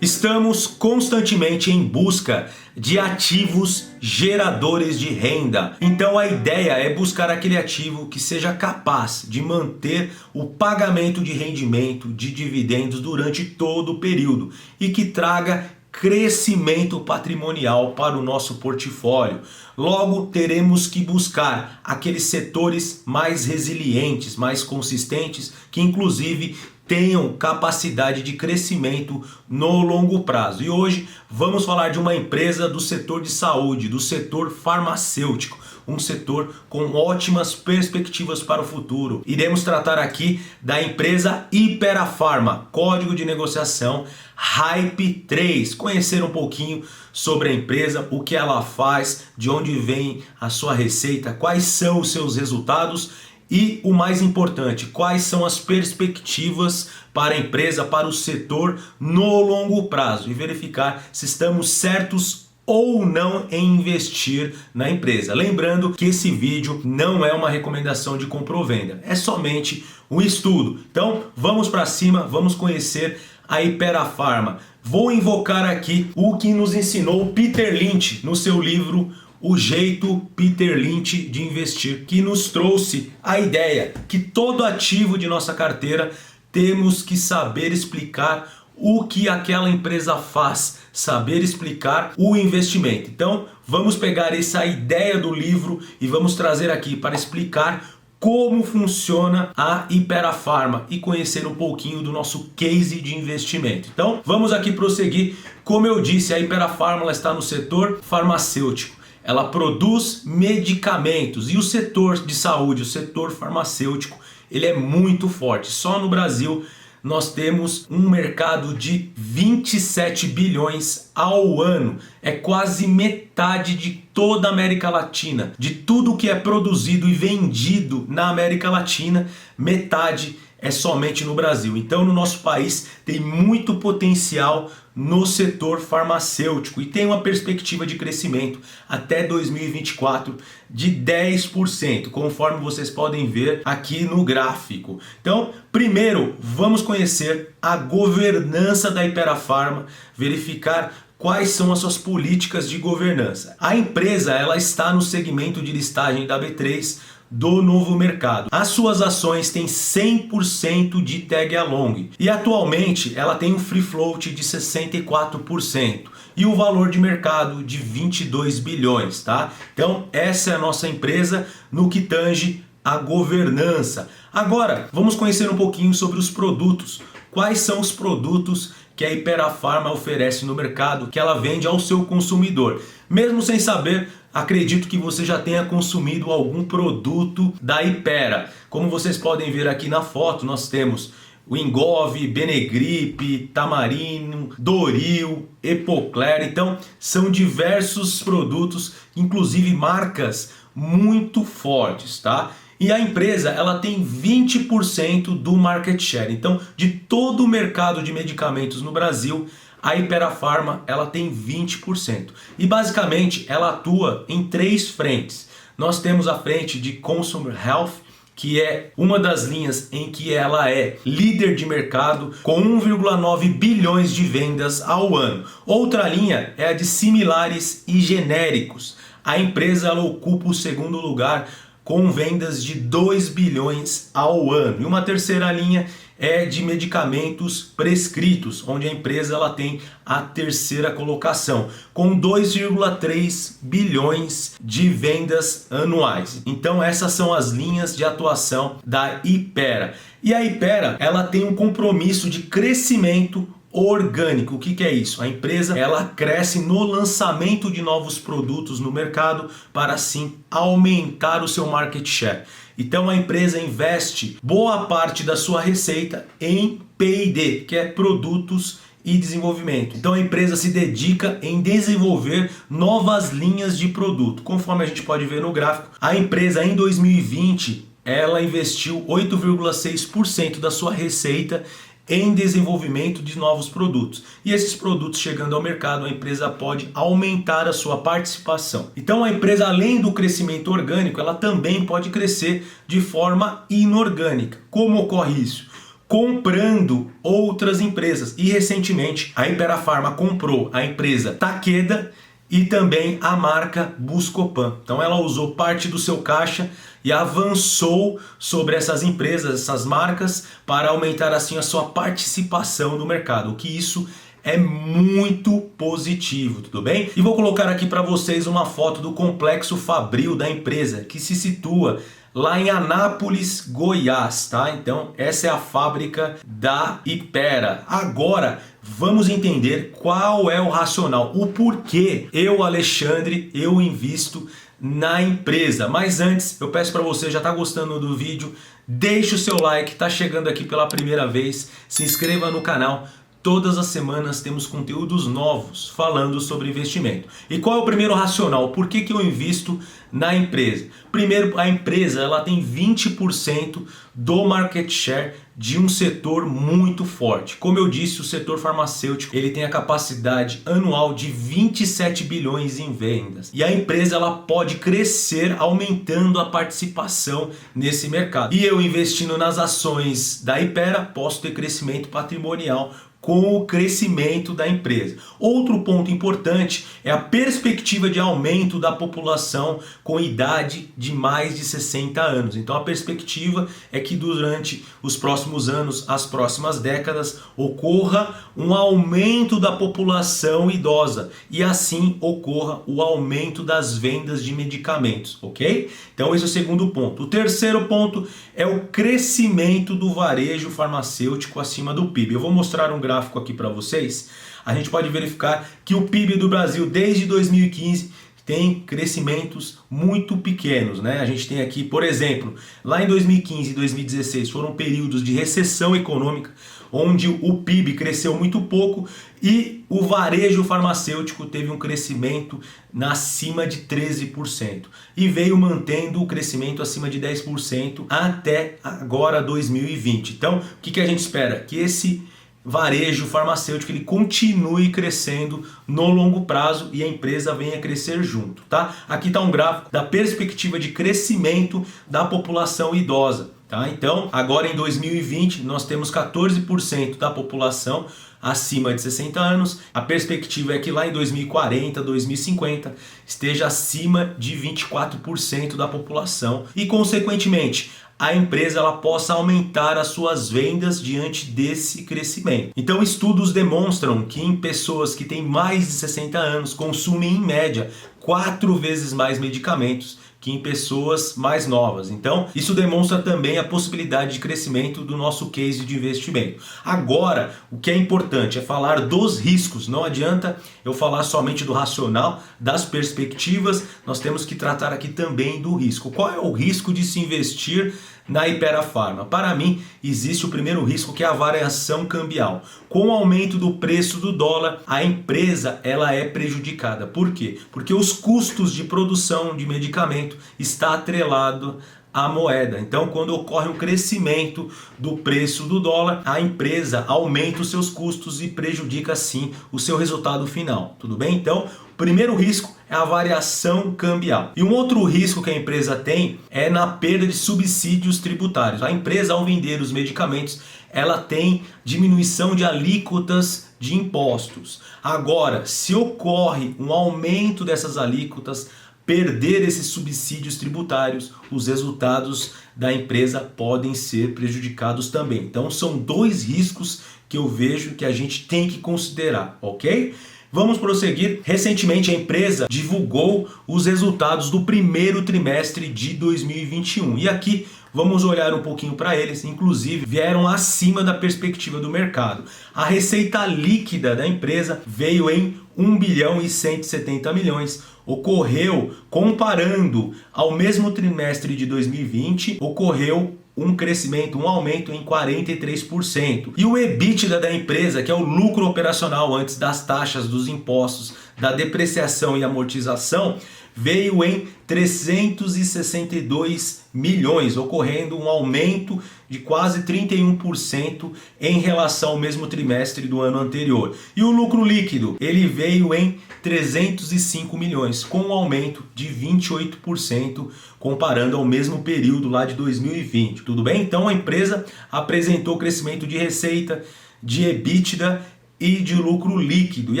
Estamos constantemente em busca de ativos geradores de renda. Então a ideia é buscar aquele ativo que seja capaz de manter o pagamento de rendimento de dividendos durante todo o período e que traga crescimento patrimonial para o nosso portfólio. Logo, teremos que buscar aqueles setores mais resilientes, mais consistentes, que inclusive tenham capacidade de crescimento no longo prazo. E hoje vamos falar de uma empresa do setor de saúde, do setor farmacêutico, um setor com ótimas perspectivas para o futuro. Iremos tratar aqui da empresa Hypera Pharma, código de negociação HYPE3, conhecer um pouquinho sobre a empresa, o que ela faz, de onde vem a sua receita, quais são os seus resultados e o mais importante, quais são as perspectivas para a empresa, para o setor no longo prazo e verificar se estamos certos ou não em investir na empresa. Lembrando que esse vídeo não é uma recomendação de compra ou venda, é somente um estudo. Então vamos para cima, vamos conhecer a Hypera Pharma. Vou invocar aqui o que nos ensinou o Peter Lynch no seu livro O Jeito Peter Lynch de Investir, que nos trouxe a ideia que todo ativo de nossa carteira temos que saber explicar o que aquela empresa faz, saber explicar o investimento. Então vamos pegar essa ideia do livro e vamos trazer aqui para explicar como funciona a Hypera Pharma e conhecer um pouquinho do nosso case de investimento. Então vamos aqui prosseguir. Como eu disse, a Hypera Pharma ela está no setor farmacêutico. Ela produz medicamentos e o setor de saúde, o setor farmacêutico, ele é muito forte. Só no Brasil nós temos um mercado de 27 bilhões ao ano. É quase metade de toda a América Latina. De tudo que é produzido e vendido na América Latina, metade é somente no Brasil. Então no nosso país tem muito potencial no setor farmacêutico e tem uma perspectiva de crescimento até 2024 de 10%, conforme vocês podem ver aqui no gráfico. Então, primeiro, vamos conhecer a governança da Hypera Pharma, verificar quais são as suas políticas de governança. A empresa ela está no segmento de listagem da B3 do novo mercado. As suas ações têm 100% de tag along e atualmente ela tem um free float de 64% e o valor de mercado de 22 bilhões, tá? Então essa é a nossa empresa no que tange a governança. Agora vamos conhecer um pouquinho sobre os produtos. Quais são os produtos que a Hypera Pharma oferece no mercado, que ela vende ao seu consumidor? Mesmo sem saber, acredito que você já tenha consumido algum produto da Hypera. Como vocês podem ver aqui na foto, nós temos o Engov, Benegrip, Tamarino, Doril, Epocler. Então são diversos produtos, inclusive marcas muito fortes, tá? E a empresa ela tem 20% do market share. Então, de todo o mercado de medicamentos no Brasil, a Hypera Pharma ela tem 20%. E basicamente ela atua em três frentes. Nós temos a frente de Consumer Health, que é uma das linhas em que ela é líder de mercado com 1,9 bilhões de vendas ao ano. Outra linha é a de similares e genéricos. A empresa ela ocupa o segundo lugar com vendas de 2 bilhões ao ano. E uma terceira linha é de medicamentos prescritos, onde a empresa ela tem a terceira colocação, com 2,3 bilhões de vendas anuais. Então essas são as linhas de atuação da Hypera. E a Hypera ela tem um compromisso de crescimento orgânico. O que é isso? A empresa ela cresce no lançamento de novos produtos no mercado para assim aumentar o seu market share. Então a empresa investe boa parte da sua receita em P&D, que é produtos e desenvolvimento. Então a empresa se dedica em desenvolver novas linhas de produto. Conforme a gente pode ver no gráfico, a empresa em 2020 ela investiu 8,6% da sua receita em desenvolvimento de novos produtos. E esses produtos chegando ao mercado, a empresa pode aumentar a sua participação. Então a empresa, além do crescimento orgânico, ela também pode crescer de forma inorgânica. Como ocorre isso? comprando outras empresas. E recentemente a Hypera Pharma comprou a empresa Takeda e também a marca Buscopan. Então ela usou parte do seu caixa e avançou sobre essas empresas, essas marcas, para aumentar assim a sua participação no mercado, o que isso é muito positivo, tudo bem? E vou colocar aqui para vocês uma foto do complexo fabril da empresa, que se situa lá em Anápolis, Goiás, tá? Então essa é a fábrica da Hypera. Agora vamos entender qual é o racional, o porquê eu, Alexandre, eu invisto na empresa. Mas antes, eu peço para você, já tá gostando do vídeo, deixe o seu like, tá chegando aqui pela primeira vez, se inscreva no canal. Todas as semanas temos conteúdos novos falando sobre investimento. E qual é o primeiro racional? Por que eu invisto na empresa? Primeiro, a empresa ela tem 20% do market share de um setor muito forte. Como eu disse, o setor farmacêutico ele tem a capacidade anual de 27 bilhões em vendas. E a empresa ela pode crescer aumentando a participação nesse mercado. E eu investindo nas ações da Hypera posso ter crescimento patrimonial com o crescimento da empresa. Outro ponto importante é a perspectiva de aumento da população com idade de mais de 60 anos. Então a perspectiva é que durante os próximos anos, as próximas décadas, ocorra um aumento da população idosa e assim ocorra o aumento das vendas de medicamentos, ok? Então esse é o segundo ponto. O terceiro ponto é o crescimento do varejo farmacêutico acima do PIB. Eu vou mostrar um gráfico aqui para vocês. A gente pode verificar que o PIB do Brasil desde 2015 tem crescimentos muito pequenos, né? A gente tem aqui, por exemplo, lá em 2015 e 2016 foram períodos de recessão econômica, onde o PIB cresceu muito pouco e o varejo farmacêutico teve um crescimento acima de 13% e veio mantendo o crescimento acima de 10% até agora 2020. Então, o que a gente espera? Que esse varejo farmacêutico ele continue crescendo no longo prazo e a empresa venha crescer junto, tá? Aqui está um gráfico da perspectiva de crescimento da população idosa, tá? Então, agora em 2020 nós temos 14% da população acima de 60 anos. A perspectiva é que lá em 2040, 2050 esteja acima de 24% da população e consequentemente a empresa ela possa aumentar as suas vendas diante desse crescimento. Então estudos demonstram que em pessoas que têm mais de 60 anos consumem em média 4 vezes mais medicamentos que em pessoas mais novas. Então, isso demonstra também a possibilidade de crescimento do nosso case de investimento. Agora, o que é importante é falar dos riscos. Não adianta eu falar somente do racional, das perspectivas, nós temos que tratar aqui também do risco. Qual é o risco de se investir na Hypera Pharma? Para mim, existe o primeiro risco, que é a variação cambial. Com o aumento do preço do dólar, a empresa ela é prejudicada. Por quê? Porque os custos de produção de medicamento está atrelado à moeda. Então, quando ocorre um crescimento do preço do dólar, a empresa aumenta os seus custos e prejudica sim o seu resultado final. Tudo bem? Então, o primeiro risco é a variação cambial. E um outro risco que a empresa tem é na perda de subsídios tributários. A empresa, ao vender os medicamentos, ela tem diminuição de alíquotas de impostos. Agora, se ocorre um aumento dessas alíquotas, perder esses subsídios tributários, os resultados da empresa podem ser prejudicados também. Então são dois riscos que eu vejo que a gente tem que considerar, ok? Vamos prosseguir. Recentemente a empresa divulgou os resultados do primeiro trimestre de 2021 e aqui vamos olhar um pouquinho para eles, inclusive vieram acima da perspectiva do mercado. A receita líquida da empresa veio em 1 bilhão e 170 milhões, ocorreu, comparando ao mesmo trimestre de 2020, ocorreu um crescimento, um aumento em 43%. E o EBITDA da empresa, que é o lucro operacional antes das taxas, dos impostos, da depreciação e amortização, veio em 362 milhões, ocorrendo um aumento de quase 31% em relação ao mesmo trimestre do ano anterior. E o lucro líquido, ele veio em 305 milhões, com um aumento de 28% comparando ao mesmo período lá de 2020. Tudo bem? Então a empresa apresentou crescimento de receita, de EBITDA e de lucro líquido. E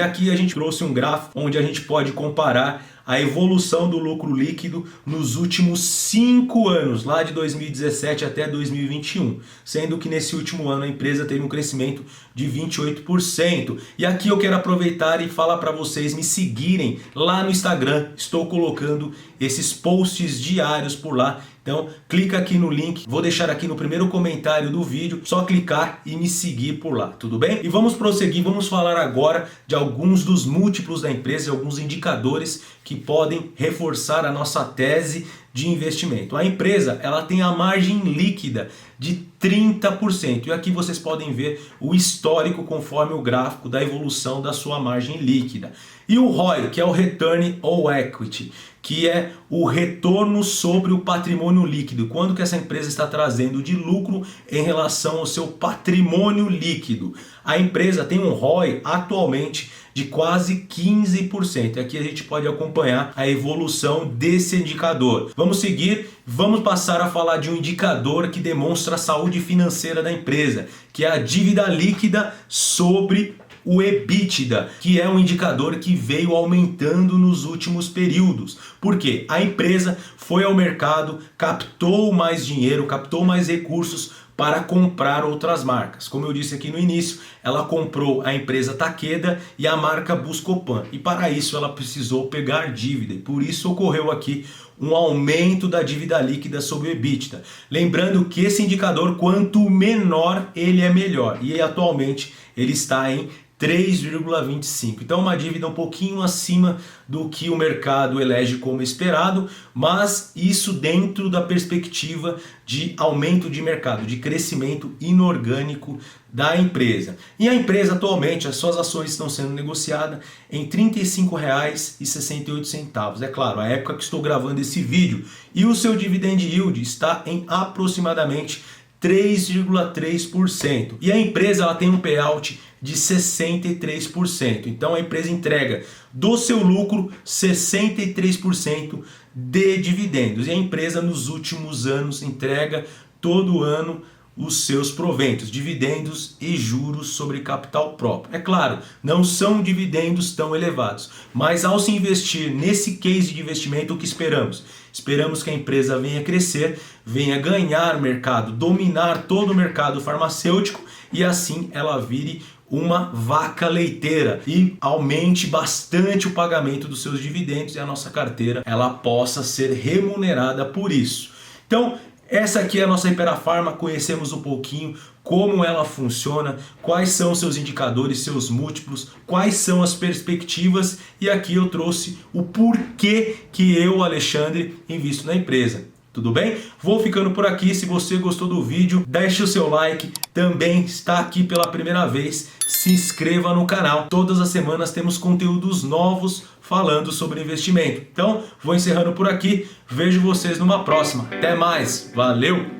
aqui a gente trouxe um gráfico onde a gente pode comparar a evolução do lucro líquido nos últimos 5 anos, lá de 2017 até 2021, sendo que nesse último ano a empresa teve um crescimento de 28%. E aqui eu quero aproveitar e falar para vocês me seguirem lá no Instagram. Estou colocando esses posts diários por lá. Então clica aqui no link, vou deixar aqui no primeiro comentário do vídeo, só clicar e me seguir por lá, tudo bem? E vamos prosseguir, vamos falar agora de alguns dos múltiplos da empresa, alguns indicadores que podem reforçar a nossa tese de investimento. A empresa, ela tem a margem líquida de 30%. E aqui vocês podem ver o histórico conforme o gráfico da evolução da sua margem líquida. E o ROI, que é o Return on Equity, que é o retorno sobre o patrimônio líquido. Quando que essa empresa está trazendo de lucro em relação ao seu patrimônio líquido. A empresa tem um ROI atualmente de quase 15%. Aqui a gente pode acompanhar a evolução desse indicador. Vamos seguir, vamos passar a falar de um indicador que demonstra a saúde financeira da empresa, que é a dívida líquida sobre o EBITDA, que é um indicador que veio aumentando nos últimos períodos. Por quê? A empresa foi ao mercado, captou mais dinheiro, captou mais recursos para comprar outras marcas. Como eu disse aqui no início, ela comprou a empresa Takeda e a marca Buscopan. E para isso ela precisou pegar dívida. E por isso ocorreu aqui um aumento da dívida líquida sobre o EBITDA. Lembrando que esse indicador, quanto menor, ele é melhor. E atualmente ele está em 3,25. Então uma dívida um pouquinho acima do que o mercado elege como esperado, mas isso dentro da perspectiva de aumento de mercado, de crescimento inorgânico da empresa. E a empresa atualmente, as suas ações estão sendo negociadas em R$ 35,68. É claro, a época que estou gravando esse vídeo. E o seu dividend yield está em aproximadamente 3,3%. E a empresa ela tem um payout de 63%. Então a empresa entrega do seu lucro 63% de dividendos. E a empresa nos últimos anos entrega todo ano os seus proventos, dividendos e juros sobre capital próprio. É claro, não são dividendos tão elevados, mas ao se investir nesse case de investimento, o que esperamos? Esperamos que a empresa venha crescer, venha ganhar mercado, dominar todo o mercado farmacêutico e assim ela vire uma vaca leiteira e aumente bastante o pagamento dos seus dividendos e a nossa carteira ela possa ser remunerada por isso. Então, essa aqui é a nossa Hypera Pharma, conhecemos um pouquinho como ela funciona, quais são seus indicadores, seus múltiplos, quais são as perspectivas e aqui eu trouxe o porquê que eu, Alexandre, invisto na empresa. Tudo bem? Vou ficando por aqui. Se você gostou do vídeo, deixe o seu like. Também está aqui pela primeira vez, se inscreva no canal. Todas as semanas temos conteúdos novos falando sobre investimento. Então, vou encerrando por aqui. Vejo vocês numa próxima. Até mais. Valeu!